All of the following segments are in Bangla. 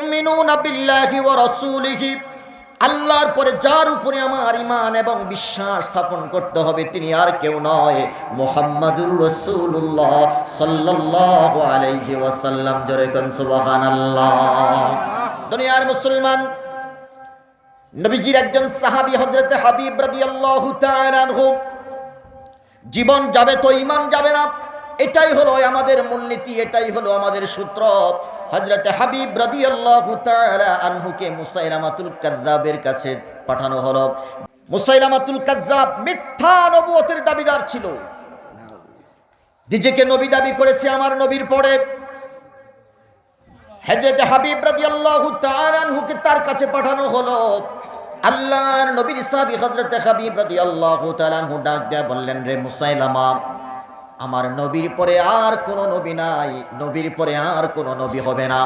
তুমিনুনা বিল্লাহি ওয়া রাসূলিহি, আল্লাহর পরে যার উপরে আমার ঈমান এবং বিশ্বাস স্থাপন করতে হবে তিনি আর কেউ নয়, মুহাম্মাদুর রাসূলুল্লাহ সাল্লাল্লাহু আলাইহি ওয়াসাল্লাম। জোরে কোন সুবহানাল্লাহ। দুনিয়ার মুসলমান, নবীজির একজন সাহাবী হযরত হাবিব রাদিয়াল্লাহু তাআলা আনহু, জীবন যাবে তো ঈমান যাবে না, এটাই হলো আমাদের মূলনীতি, এটাই হলো আমাদের সূত্র। হযরত হাবিব রাদিয়াল্লাহু তাআলা আনহুকে মুসাইলামাতুল কাযযাবের কাছে পাঠানো হলো। মুসাইলামাতুল কাযযাব মিথ্যা নবুয়তের দাবিদার ছিল, নিজেকে নবী দাবি করেছে আমার নবীর পরে। হযরত হাবিব রাদিয়াল্লাহু তাআলা আনহুকে তার কাছে পাঠানো হলো। আল্লাহর নবীর সাহাবী হযরত হাবিব রাদিয়াল্লাহু তাআলা আনহু ডাক দিয়ে বললেন, রে মুসাইলামা, আমার নবীর পরে আর কোনো নবী নাই, নবীর পরে আর কোনো নবী হবে না।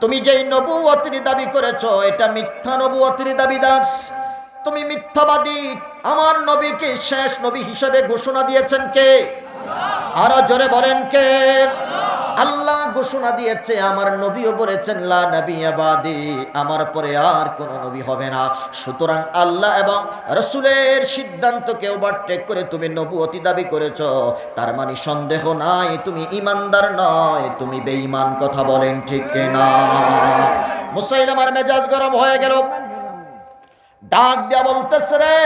তুমি যেই নবুয়তের দাবি করেছো এটা মিথ্যা নবুয়তের দাবিদার, তুমি মিথ্যাবাদী। আমার নবীকে শেষ নবী হিসেবে ঘোষণা দিয়েছেন কে? আরো জোরে বলেন কে? আল্লাহ ঘোষণা দিয়েছে, আমার নবীও বলেছেন লা নবিয়্যা বাদি, আমার পরে আর কোনো নবী হবে না। সুতরাং আল্লাহ এবং রাসূলের সিদ্ধান্তকে ওভারটেক করে তুমি নবুয়তি দাবি করেছো, তার মানে সন্দেহ নাই তুমি ঈমানদার নয়, তুমি বেঈমান। কথা বলেন ঠিক কিনা? মুসাইলামার মেজাজ গরম হয়ে গেল, ডাক দিয়া বলতেছে, রে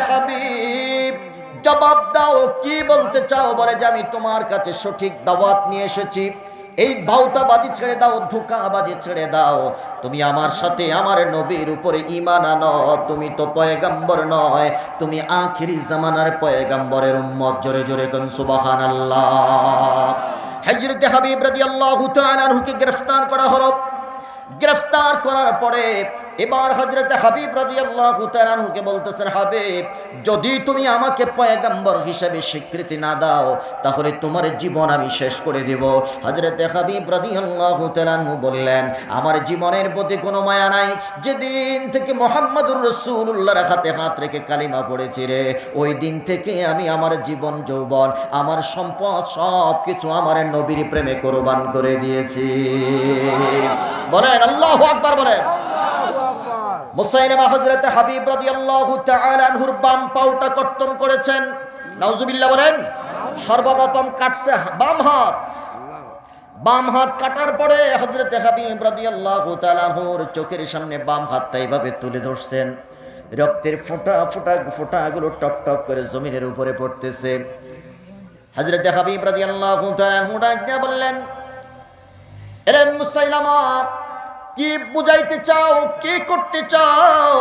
হাবিব জবাব দাও, কি বলতে চাও? বলে যে আমি তোমার কাছে সঠিক দাওয়াত নিয়ে এসেছি, এই ভাউতাবাজি ছেড়ে দাও, ধোঁকাবাজি ছেড়ে দাও, তুমি আমার সাথে আমার নবীর উপরে ঈমান আনো। তুমি তো পয়গম্বর নয়, তুমি আখিরি জামানার পয়গম্বরের উম্মত। জোরে জোরে কোন সুবহানাল্লাহ। হযরত হাবিব রাদিয়াল্লাহু তাআলা আনহুকে গ্রেফতার করা হলো। গ্রেফতার করার পরে এবার হযরত হাবিব রাদিয়াল্লাহু তাআলা আনহুকে বলতেছেন, হাবিব যদি তুমি আমাকে পয়গম্বর হিসেবে স্বীকৃতি না দাও তাহলে তোমার জীবন আমি শেষ করে দেব। হযরত হাবিব রাদিয়াল্লাহু তাআলা আনহু বললেন, আমার জীবনের প্রতি কোনো মায়া নাই, যেদিন থেকে মুহাম্মাদুর রাসূলুল্লাহর হাতে হাত রেখে কালিমা পড়েছি রে, ওই দিন থেকে আমি আমার জীবন যৌবন আমার সম্পদ সব কিছু আমার নবীর প্রেমে কোরবান করে দিয়েছি। বলেন আল্লাহু আকবার। বলেন মুসাইলামা হযরত হাবিব রাদিয়াল্লাহু তাআলা আনহুর বাম পাউটা কর্তন করেছেন। নাউজুবিল্লাহ বলেন। সর্বপ্রথম কাটছে বাম হাত। বাম হাত কাটার পরে হযরত হাবিব রাদিয়াল্লাহু তাআলা আনহুর চোখের সামনে বাম হাতটা এইভাবে তুলে ধরছেন। রক্তের ফোঁটা ফোঁটা ফোঁটাগুলো টপ টপ করে জমিনের উপরে পড়তেছে। হযরত হাবিব রাদিয়াল্লাহু তাআলা আনহু ডাক দিয়ে বললেন, এরে মুসাইলামা, কি বুঝাইতে চাও, কি করতে চাও?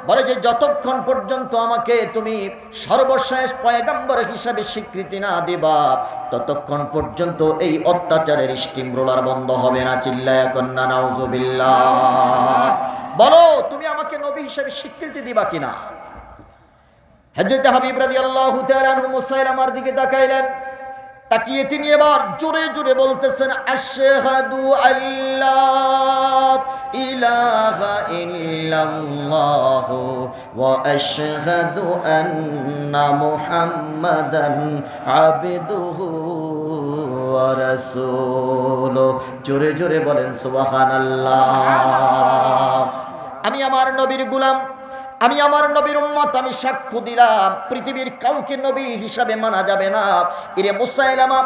বলে যে যতক্ষণ পর্যন্ত আমাকে তুমি সর্বশেষ পয়গম্বর হিসাবে স্বীকৃতি না দিবা ততক্ষণ পর্যন্ত এই অত্যাচারের স্টিম রোলার বন্ধ হবে না। চিল্লায়া কন্না নাউজুবিল্লাহ। বলো তুমি আমাকে নবী হিসাবে স্বীকৃতি দিবা কিনা? হযরত হাবিব রাদিয়াল্লাহু তাআলা আনহু মুসাইলামার দিকে তাকাইলেন। তাকিয়ে তিনি এবার জোরে জোরে বলতেছেন, আশহাদু আল্লা ইলাহা ইল্লাল্লাহ ওয়া আশহাদু আন্না মুহাম্মাদান আবদুহু ওয়া রাসূলুহু। জোরে জোরে বলেন সুবহানাল্লাহ। আমি আমার নবীর গোলাম, আমি আমার নবীর উম্মত, আমি সাক্ষ্য দিলাম পৃথিবীর কাউকে নবী হিসাবে মানা যাবে না। ইরে মুসাইলামা,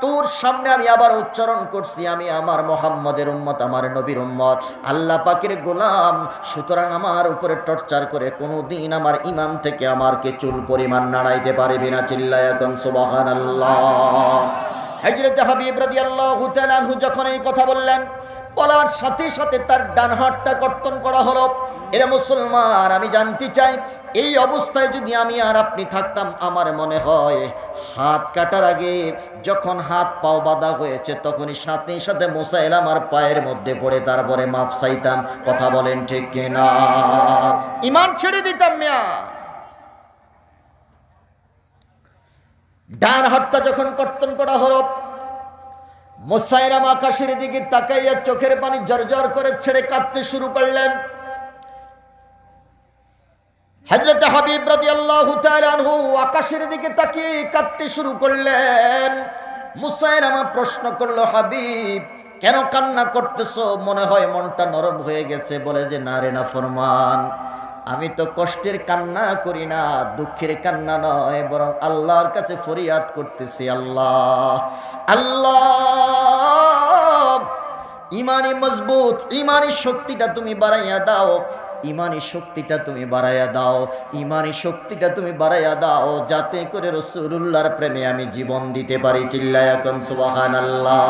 তোর সামনে আমি আবার উচ্চারণ করছি, আমি আমার মুহাম্মদের উম্মত, আমার নবীর উম্মত, আল্লাহ পাকের গোলাম। সুতরাং আমার উপরে টর্চার করে কোনোদিন আমার ঈমান থেকে আমাকে চুল পরিমাণ নাড়াইতে পারবি না। চিল্লায়া কোন সুবহানাল্লাহ। হযরত হাবিব রাদিয়াল্লাহু তাআলা আনহু যখন এই কথা বললেন, বলার সাথে সাথে তার ডান হাতটা কর্তন করা হলো। এরা মুসলমান, আমি জানতে চাই এই অবস্থায় যদি আমি আর আপনি থাকতাম, আমার মনে হয় হাত কাটার আগে যখন হাত পাও বাঁধা হয়েছে তখনই সাথে সাথে মুসাইলামার পায়ের মধ্যে পড়ে তারপরে মাফ চাইতাম। কথা বলেন ঠিক কিনা? ঈমান ছেড়ে দিতাম মিয়া। ডান হাতটা যখন কর্তন করা হলো, মুসাইলামা আকাশের দিকে তাকাইয়া চোখের পানি জর্জর করে ছেড়ে কাঁদতে শুরু করলেন। হযরত হাবিব রাদিয়াল্লাহু তাআলা আনহু আকাশের দিকে তাকিয়ে কাঁদতে শুরু করলেন। মুসাইলামা প্রশ্ন করলো, হাবিব কেন কান্না করতেছো? মনে হয় মনটা নরম হয়ে গেছে। বলে যে না রে নাফরমান, আমি তো কষ্টের কান্না করি না, দুঃখের কান্না নয়, বরং আল্লাহর কাছে ফরিয়াদ করতেছি, আল্লাহ আল্লাহ ইমানি মজবুত, ইমানি শক্তিটা তুমি বাড়াইয়া দাও, ইমানি শক্তিটা তুমি বাড়াইয়া দাও, ইমানি শক্তিটা তুমি বাড়াইয়া দাও, যাতে করে রাসূলুল্লাহর প্রেমে আমি জীবন দিতে পারি। চিল্লায়া এখন সুবহানাল্লাহ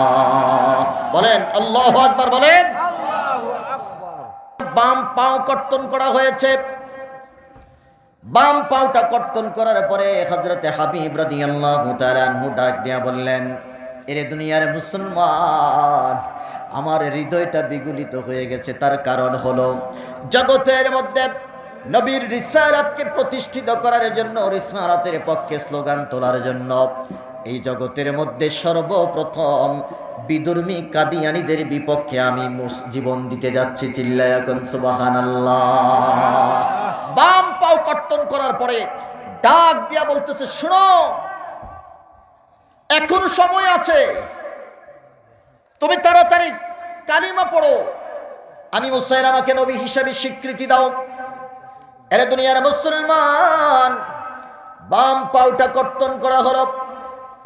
বলেন, আল্লাহু আকবার বলেন। আল্লাহু আকবার। বাম পাও কর্তন করা হয়েছে। বাম পাওটা কর্তন করার পরে হযরতে হাবিব রাদিয়াল্লাহু তাআলা আনহু ডাক দিয়া বললেন, এরে দুনিয়ার মুসলমান, আমার হৃদয়টা বিগলিত হয়ে গেছে। তার কারণ হলো জগতের মধ্যে নবীর রিসালাতকে প্রতিষ্ঠিত করার জন্য, রিসালাতের পক্ষে স্লোগান তোলার জন্য এই জগতের মধ্যে সর্বপ্রথম বিধর্মী কাদিয়ানীদের বিপক্ষে আমি জীবন দিতে যাচ্ছি। চিল্লায়া কোন সুবহানাল্লাহ। বাম পাও কর্তন করার পরে ডাক দিয়া বলতেছে, শোনো, এখন সময় আছে, তুমি তাড়াতাড়ি কালিমা পড়ো, আমি মুসাইলামাকে নবী হিসেবে স্বীকৃতি দাও। এরে দুনিয়ার মুসলমান, বাম পাওটা কর্তন করা হলো।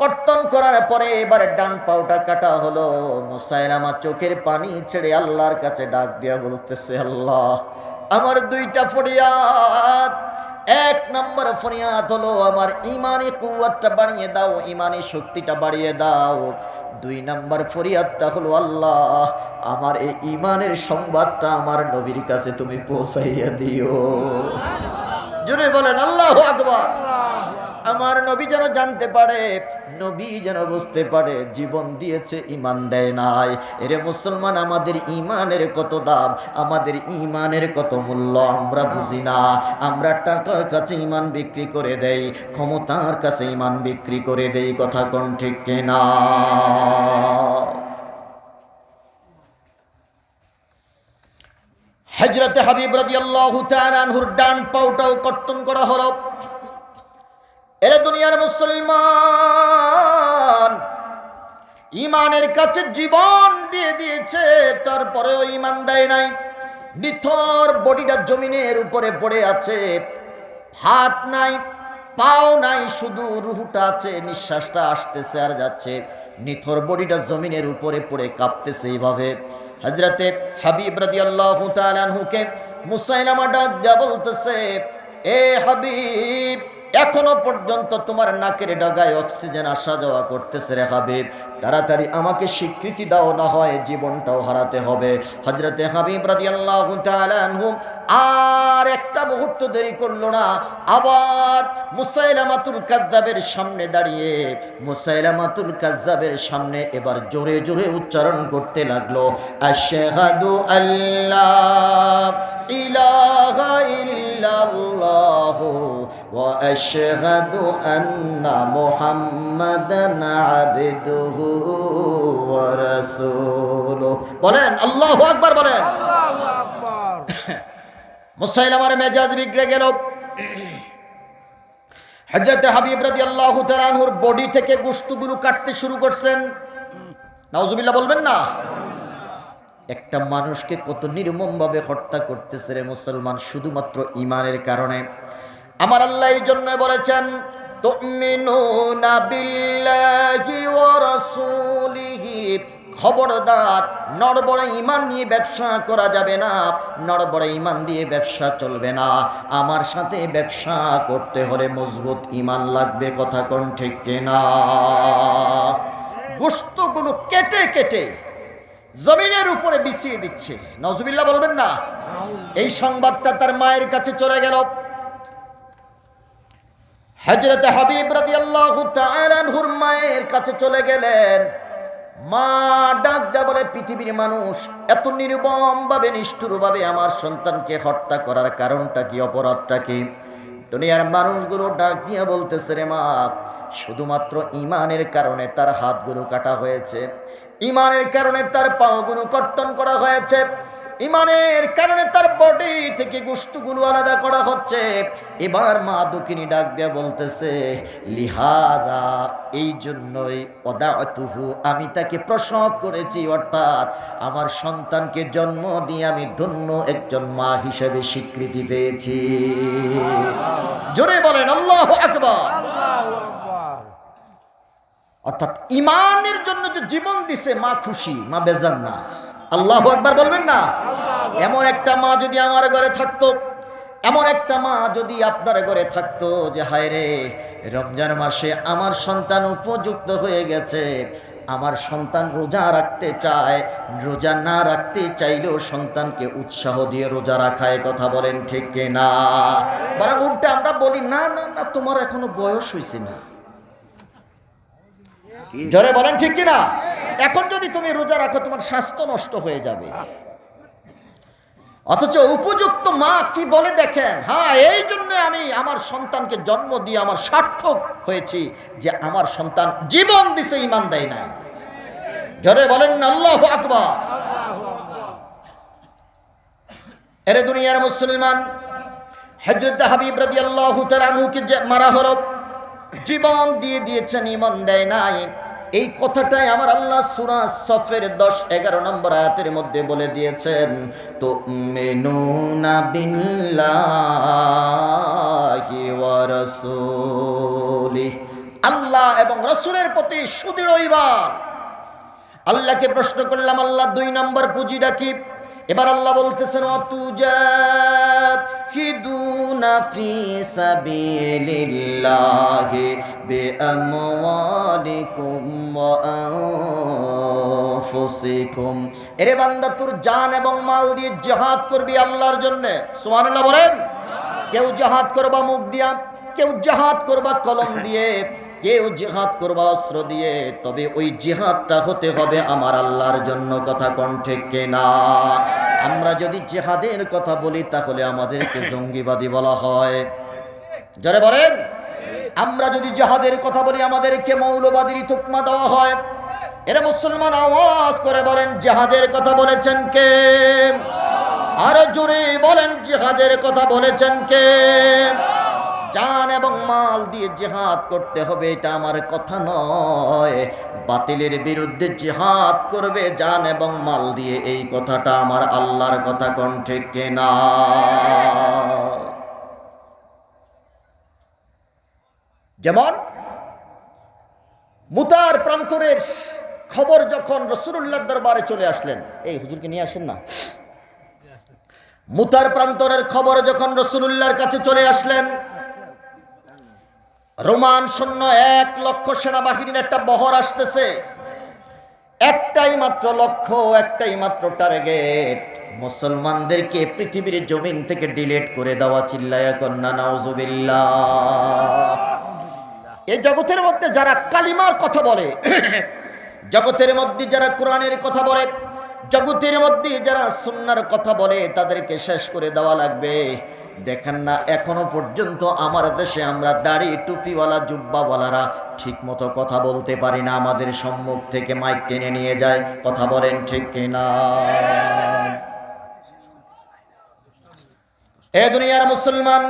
কর্তন করার পরে এবার ডান পাওটা কাটা হলো। মুসাইলামা চোখের পানি ছেড়ে আল্লাহর কাছে ডাক দিয়া বলতেছে, আল্লাহ, আমার দুইটা ফরিয়াদ। এক নম্বর ফরিয়াদ হলো আমার ইমানি কুওয়াতটা বাড়িয়ে দাও, ইমানি শক্তিটা বাড়িয়ে দাও। দুই নম্বর ফরিয়াদটা হলো, আল্লাহ, আমার এই ইমানের সংবাদটা আমার নবীর কাছে তুমি পৌঁছাইয়া দিও। জোরে বলেন আল্লাহু আকবার। আমার নবী যেন জানতে পারে, নবী যেন বুঝতে পারে, জীবন দিয়েছে, ইমান দেয় নাই। এরে মুসলমান, আমাদের ইমানের কত দাম, আমাদের ইমানের কত মূল্য আমরা বুঝি না। আমরা টাকার কাছে ইমান বিক্রি করে দেই, ক্ষমতার কাছে ইমান বিক্রি করে দেই। কথা কোন ঠিক কিনা? হযরতে হাবিব রাদিয়াল্লাহু তাআলা আনহুর ডান পাওটাও কর্তন করা হলো। এরে দুনিয়ার মুসলমান, ইমানের কাছে জীবন দিয়ে দিয়েছে, তারপরেও ইমান দেয় নাই। নিথর বডিটা জমিনের উপরে পড়ে আছে, হাত নাই, পাও নাই, শুধু রুহটা আছে, নিঃশ্বাসটা আসতেছে আর যাচ্ছে। নিথর বডিটা জমিনের উপরে পড়ে কাঁপতেছে। এইভাবে হযরতে হাবিব রাদিয়াল্লাহু তাআলা আনহুকে মুসাইলামা ডাক দিয়া বলতেছে, এ হাবিব, এখনো পর্যন্ত তোমার নাকের ডগায় অক্সিজেন আসা যাওয়া করতেছে রে হাবিব, তাড়াতাড়ি আমাকে স্বীকৃতি দাও, না হয় জীবনটাও হারাতে হবে। হযরতে হাবিব রাদিয়াল্লাহু তাআলা আনহু আর একটা মুহূর্ত দেরি করলো না, আবার মুসাইলামাতুল কাযযাবের সামনে দাঁড়িয়ে মুসাইলামাতুল কাযযাবের সামনে এবার জোরে জোরে উচ্চারণ করতে লাগলো, আশহাদু আল্লাহ ইলাহা ইল্লাল্লাহু ওয়া আশহাদু আন্না মুহাম্মাদান আবদুহু ওয়া রাসূলুহু। বলেন আল্লাহু আকবার, বলেন আল্লাহু আকবার। মুসাইলামার মেজাজ বিগড়ে গেল। হযরতে হাবিব রাদিয়াল্লাহু তাআলা আনহুর বডি থেকে গোশতগুলো কাটতে শুরু করছেন। নাউজুবিল্লাহ বলবেন না? একটা মানুষকে কত নির্মমভাবে হত্যা করতেছে রে মুসলমান, শুধুমাত্র ইমানের কারণে। আমার আল্লাহ এই জন্য বলেছেন, তুমিনুনা বিল্লাহি ওয়া রাসূলিহি, খবরদার, নড়বড়ে ইমান নিয়ে ব্যবসা করা যাবে না, নড়বড়ে ইমান দিয়ে ব্যবসা চলবে না। আমার সাথে ব্যবসা করতে হলে মজবুত ইমান লাগবে। কথা কোন ঠিক কিনা? গোশতগুলো কেটে কেটে জমিনের উপরে বিছিয়ে দিচ্ছে। নাউজুবিল্লাহ বলবেন না? এই সংবাদটা তার মায়ের কাছে চলে গেল। হযরতে হাবিব রাদিয়াল্লাহু তাআলা আনহুর মায়ের কাছে চলে গেলেন। মা ডাক দেয়া বলে, পৃথিবীর মানুষ এত নির্মমভাবে, নিষ্ঠুরভাবে আমার সন্তানকে হত্যা করার কারণটা কি, অপরাধটা কি? দুনিয়ার মানুষগুলো ডাক দিয়া বলতেছে, রে মা, শুধুমাত্র ইমানের কারণে তার হাতগুলো কাটা হয়েছে, ইমানের কারণে তার পাগুলো কর্তন করা হয়েছে, ইমানের কারণে তার বডি থেকে গোশতগুলো আলাদা করা হচ্ছে। এবার মা দুঃখিনী ডাক দিয়ে বলতেছে, লিহাদা, এই জন্যই ওয়াদাতুহু, আমি তাকে প্রসব করেছি, অর্থাৎ আমার সন্তানকে জন্ম দিয়ে আমি ধন্য একজন মা হিসেবে স্বীকৃতি পেয়েছি। জোরে বলেন আল্লাহু আকবার। আল্লাহু আকবার। অর্থাৎ ইমানের জন্য যে জীবন দিছে, মা খুশি, মা বেজার না। আল্লাহু আকবার বলবেন না? এমন একটা মা যদি আমার ঘরে থাকতো, এমন একটা মা যদি আপনার ঘরে থাকতো, যে হায় রে, রমজান মাসে আমার সন্তান উপযুক্ত হয়ে গেছে, আমার সন্তান রোজা রাখতে চায়, রোজা না রাখতে চাইলেও সন্তানকে উৎসাহ দিয়ে রোজা রাখায়, কথা বলেন ঠিক কিনা? বরং উল্টা আমরা বলি, না না না, তোমার এখনো বয়স হয়েছে না। জোরে বলেন ঠিক কিনা? এখন যদি তুমি রোজা রাখো তোমার স্বাস্থ্য নষ্ট হয়ে যাবে। অথচ উপযুক্ত মা কি বলে দেখেন, হ্যাঁ, এই জন্য আমি আমার সন্তানকে জন্ম দিয়ে আমার সার্থক হয়েছি, যে আমার সন্তান জীবন দিছে, ঈমান দেয় না। জোরে বলেন আল্লাহু আকবার। এরে দুনিয়ার মুসলমান, হযরত হাবিব রাদিয়াল্লাহু তাআলা আনহুকে যে মারা হলো, জীবন দিয়ে দিয়েছেন, ঈমান দেয় নাই। এই কথাটাই আমার আল্লাহ সূরা সফের 10-11 নম্বর আয়াতের মধ্যে বলে দিয়েছেন, তো মিনুনা বিল্লাহি ওয়া রাসূলিহি, আল্লাহ এবং রাসূলের প্রতি সুদৃঢ় ঈমান। আল্লাহকে প্রশ্ন করলাম, আল্লাহ 2 নম্বর পুঁজিটা কি? এবার আল্লাহ বলতেছেন, অতুজাহিদুনা ফি সাবিলিল্লাহি বিআমওয়ালিকুম ওয়া আনফুসিকুম। এরে বান্দা, তোর জান এবং মাল দিয়ে জিহাদ করবি আল্লাহর জন্য। সুবহানাল্লাহ বলেন। কেউ জিহাদ করবা মুখ দিয়া, কেউ জিহাদ করবা কলম দিয়ে, কেউ জিহাদ করবা অস্ত্র দিয়ে, তবে ওই জিহাদটা হতে হবে আমার আল্লাহর জন্য, কথা কোন ঠিক কিনা? আমরা যদি জিহাদের কথা বলি তাহলে আমাদেরকে জঙ্গিবাদী বলা হয়। যারা বলেন, আমরা যদি জিহাদের কথা বলি আমাদেরকে মৌলবাদীর তুকমা দেওয়া হয়। এরা মুসলমান আওয়াজ করে বলেন, জিহাদের কথা বলেছেন কে? আরো জোরে বলেন, জিহাদের কথা বলেছেন কে? জান এবং মাল দিয়ে জিহাদ করতে হবে, এটা আমার কথা নয়। বাতিলের বিরুদ্ধে জিহাদ করবে জান এবং মাল দিয়ে, এই কথাটা আমার আল্লাহর কথা, কোন ঠিক কিনা? যেমন মুতার প্রান্তরের খবর যখন রাসূলুল্লাহর দরবারে চলে আসলেন, এই হুজুরকে নিয়ে আসেন না। মুতার প্রান্তরের খবর যখন রাসূলুল্লাহর কাছে চলে আসলেন, রোমান সৈন্য 1 লক্ষ সেনাবাহিনীর একটা বহর আসতেছে। একটাই মাত্র লক্ষ্য, একটাই মাত্র টার্গেট, মুসলমানদেরকে পৃথিবীর জমিন থেকে ডিলিট করে দেওয়া। চিল্লায়া কন্না নাউজুবিল্লাহ। এই জগতের মধ্যে যারা কালিমার কথা বলে, জগতের মধ্যে যারা কোরআনের কথা বলে, জগতের মধ্যে যারা সুন্নাহর কথা বলে, তাদেরকে শেষ করে দেওয়া লাগবে। দেখেন না, এখনো পর্যন্ত আমার দেশে আমরা দাড়ি টুপিওয়ালা জুব্বাওয়ালারা ঠিক মতো কথা বলতে পারি না, আমাদের সম্মুখ থেকে মাইক টেনে নিয়ে যায়। কথা বলেন ঠিক কিনা? এ দুনিয়ার মুসলমান,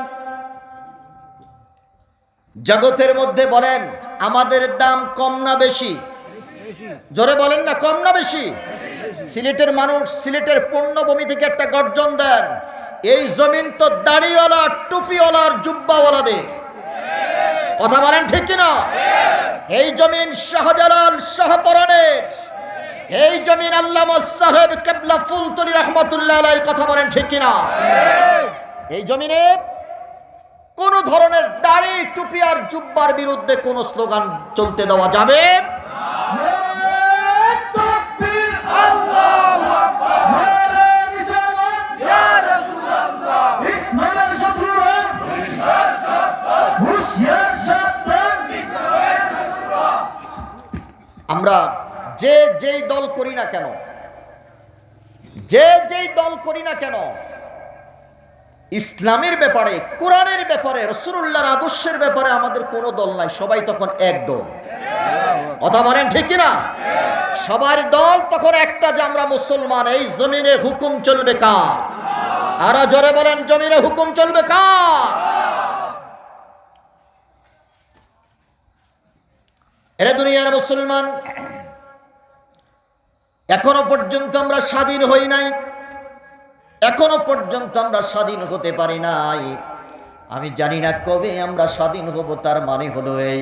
জগতের মধ্যে বলেন আমাদের দাম কম না বেশি? জোরে বলেন না, কম না বেশি? সিলেটের মানুষ সিলেটের পূর্ণভূমি থেকে একটা গর্জন দেন, এই জমিন তো দাড়িওয়ালা টুপিওয়ালার জুব্বাওয়ালাদের। কথা বলেন ঠিক কিনা? এই জমিন শাহজালাল শাহপরানের, এই জমিন আল্লামা সাহেব কেবলা ফুলতলি রহমাতুল্লাহ আলাইহির। কথা বলেন ঠিক কিনা? এই জমিনে কোন ধরনের দাড়ি টুপি আর জুব্বার বিরুদ্ধে কোন স্লোগান চলতে দেওয়া যাবে না। আমরা যেই দল করি না কেন, যেই দল করি না কেন, ইসলামের ব্যাপারে, কোরআনের ব্যাপারে, রাসূলুল্লাহর আদর্শের ব্যাপারে আমাদের কোনো দল নাই, সবাই তখন এক দল। কথা বলেন ঠিক কিনা? সবার দল তখন একটা যে আমরা মুসলমান, এই জমিনে হুকুম চলবে কার? আরো জোরে বলেন, জমিনে হুকুম চলবে কার? এরে দুনিয়ার মুসলমান, এখনো পর্যন্ত আমরা স্বাধীন হই নাই, এখনো পর্যন্ত আমরা স্বাধীন হতে পারি নাই। আমি জানি না কবে আমরা স্বাধীন হব। তার মানে হলো এই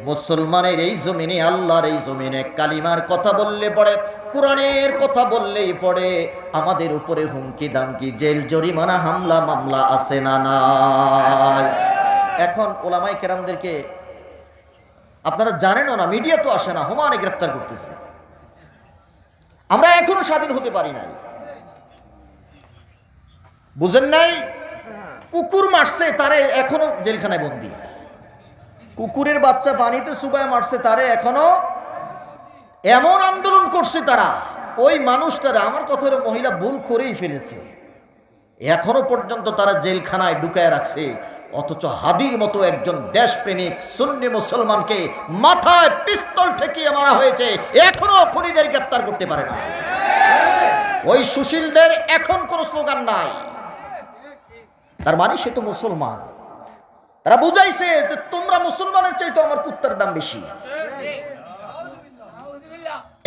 মুসলমানের এই জমিনে, আল্লাহর এই জমিনে কালিমার কথা বললে পড়ে, কোরআনের কথা বললেই পড়ে আমাদের উপরে হুমকি দামকি, জেল জরিমানা, হামলা মামলা আছে না নাই? এখন ওলামায়ে কেরামদেরকে আপনারা জানেনও না, মিডিয়া তো আসে না, হুমানে গ্রেফতার করতেছে। আমরা এখনো স্বাধীন হতে পারি নাই, বুঝেন নাই? কুকুর মারছে তারে, এখনো জেলখানায় বন্দি। কুকুরের বাচ্চা পানিতে চুবায় মারছে তারে, এখনো এমন আন্দোলন করছে তারা, ওই মানুষটারা, আমার কথা হলো মহিলা ভুল করেই ফেলেছে, এখনো পর্যন্ত তারা জেলখানায় ঢুকায় রাখছে। অথচ হাদির মতো একজন দেশপ্রেমিক সুন্নি মুসলমানকে মাথায় পিস্তল ঠেকিয়ে মারা হয়েছে, এখনো খুনিদের গ্রেফতার করতে পারে না। ওই সুশীলদের এখন কোনো স্লোগান নাই। তার মানে সে তো মুসলমান। তারা বুঝাইছে যে তোমরা মুসলমানের চাইতে আমার কুত্তার দাম বেশি।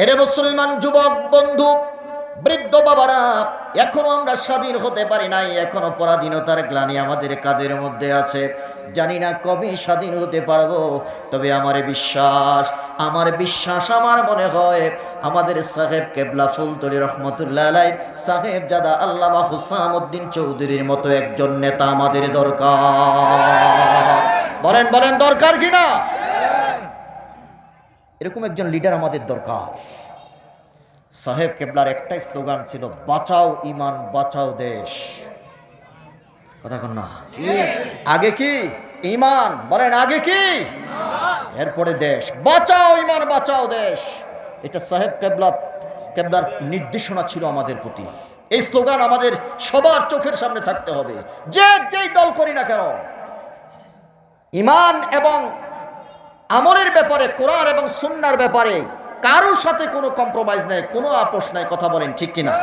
এরে মুসলমান যুবক বন্ধু, বৃদ্ধ বাবারা, এখনো আমরা স্বাধীন হতে পারি নাই, এখনো পরাধীনতার গ্লানি আমাদের কাদের মধ্যে আছে। জানি না কবে স্বাধীন হতে পারবো, তবে আমার বিশ্বাস, আমার মনে হয় আমাদের সাহেব কেবলা ফুলতলি রহমতুল্লাহ আলাইহি সাহেব জাদা আল্লামা হুসামউদ্দিন চৌধুরীর মতো একজন নেতা আমাদের দরকার। বলেন বলেন, দরকার কিনা? এরকম একজন লিডার আমাদের দরকার। সাহেব কেবলার একটাই স্লোগান ছিল, বাঁচাও ইমান, বাঁচাও দেশ। কথা কন না? আগে কি ইমান? বলেন আগে কি? এরপরে দেশ। বাঁচাও ইমান, বাঁচাও দেশ। এটা সাহেব কেবলার নির্দেশনা ছিল আমাদের প্রতি। এই স্লোগান আমাদের সবার চোখের সামনে থাকতে হবে, যেই দল করি না কেন। ইমান এবং আমলের ব্যাপারে, কোরআন এবং সুন্নাহর ব্যাপারে কারোর সাথে কোনো কম্প্রোমাইজ নাই, কোনো আপোষ নাই। কথা বলেন ঠিক কিনা?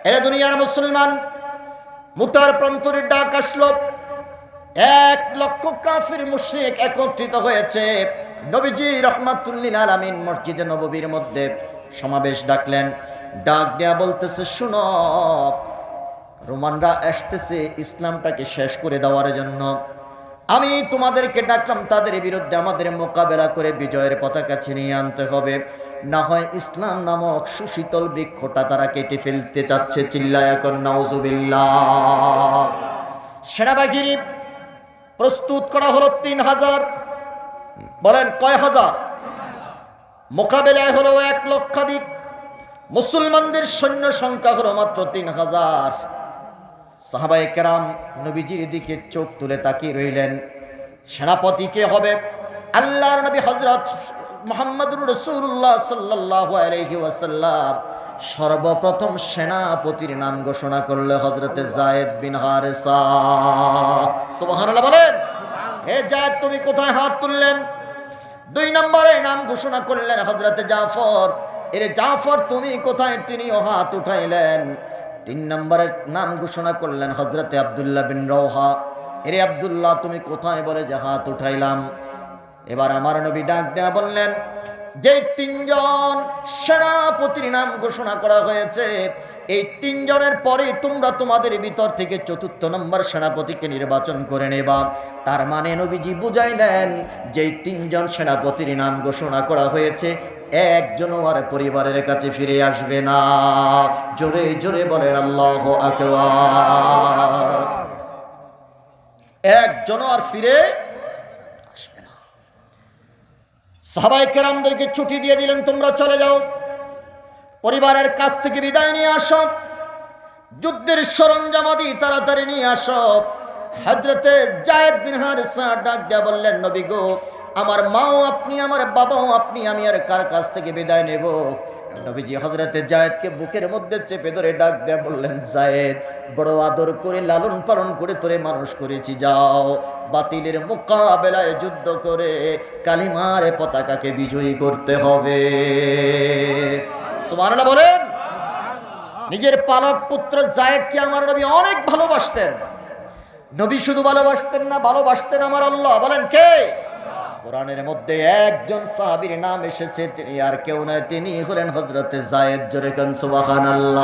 এরা দুনিয়ার মুসলমান, মুতার প্রান্তরের ডাক আসলো, 1 লক্ষ কাফির মুশরিক একত্রিত হয়েছে। নবীজি রাহমাতুল্লিল আলামিন মসজিদে নববীর মধ্যে সমাবেশ ডাকলেন। ডাক দেয়া বলতেছে, শুনো, রোমানরা আসতেছে ইসলামটাকে শেষ করে দেওয়ার জন্য। আমি তোমাদেরকে ডাকলাম, তাদের বিরুদ্ধে আমাদের মোকাবেলা করে বিজয়ের পতাকা ছিনিয়ে আনতে হবে, না হয় ইসলাম নামক সুশীতল বৃক্ষটা তারা কেটে ফেলতে চাচ্ছে। চিল্লায়া কর নাউজুবিল্লাহ। সেনাবাহিনী প্রস্তুত করা হলো 3000। বলেন কয় হাজার? মোকাবেলায় হলো 1 লক্ষাধিক। মুসলমানদের সৈন্য সংখ্যা হলো মাত্র 3000। সাহাবায়ে কেরাম নবীজির দিকে চোখ তুলে তাকিয়ে রইলেন। সেনাপতি কে হবে? আল্লাহর নবী হযরত মুহাম্মদুর রাসূলুল্লাহ সাল্লাল্লাহু আলাইহি ওয়াসাল্লাম সর্বপ্রথম সেনাপতির নাম ঘোষণা করলে হযরতে যায়েদ বিন হারেসা। সুবহানাল্লাহ বলেন। হে যায়েদ, তুমি কোথায়? হাত তুললেন। 2 নম্বরে নাম ঘোষণা করলেন হযরতে জাফর। এরে জাফর, তুমি কোথায়? তিনিও হাত উঠাইলেন। 3 নম্বরে নাম ঘোষণা করলেন হযরতে আব্দুল্লাহ বিন রওহা। এরে আব্দুল্লাহ, তুমি কোথায়? বলে যে হাত উঠাইলাম। এবার আমার নবী ডাক দেয়া বললেন, যে 3 জন সেনাপতির নাম ঘোষণা করা হয়েছে, এই 3 জনের পরে তোমরা তোমাদের ভিতর থেকে 4র্থ নম্বর সেনাপতিকে নির্বাচন করে নেবা। তার মানে নবীজি বুঝাইলেন যে 3 জন সেনাপতির নাম ঘোষণা করা হয়েছে, একজনও আর পরিবারের কাছে ফিরে আসবে না। জোরে জোরে বলেন আল্লাহু আকবার। একজনও আর ফিরে আসবে না। সাহাবায়ে কেরামদেরকে ছুটি দিয়ে দিলেন, তোমরা চলে যাও, পরিবারের কাছ থেকে বিদায় নিয়ে আসো, যুদ্ধের সরঞ্জামাদি তাড়াতাড়ি নিয়ে আসো। হযরতে যায়েদ বিন হারেসা ডাক দিয়া বললেন, নবী গো, আমার মাও আপনি, আমার বাবাও আপনি, আমি আর কার কাছ থেকে বিদায় নেব? নবীজি হযরতে জায়েদকে বুকের মধ্যে চেপে ধরে ডাক দিয়ে বললেন, জায়েদ, বড় আদর করে লালন পালন করে তোরে মানুষ করেছি, যাও বাতিলের মোকাবেলায় যুদ্ধ করে কালিমার পতাকাকে বিজয়ী করতে হবে। সুবহানাল্লাহ বলেন। নিজের পালক পুত্র জায়েদকে আমার নবী অনেক ভালোবাসতেন। নবী শুধু ভালোবাসতেন না, ভালোবাসতেন আমার আল্লাহ। বলেন কে? কোরআনের মধ্যে একজন সাহাবীর নাম এসেছে, তিনি আর কেউ নয়, তিনি হলেন হযরতে জায়েদ। জোরে কান সুবহানাল্লাহ।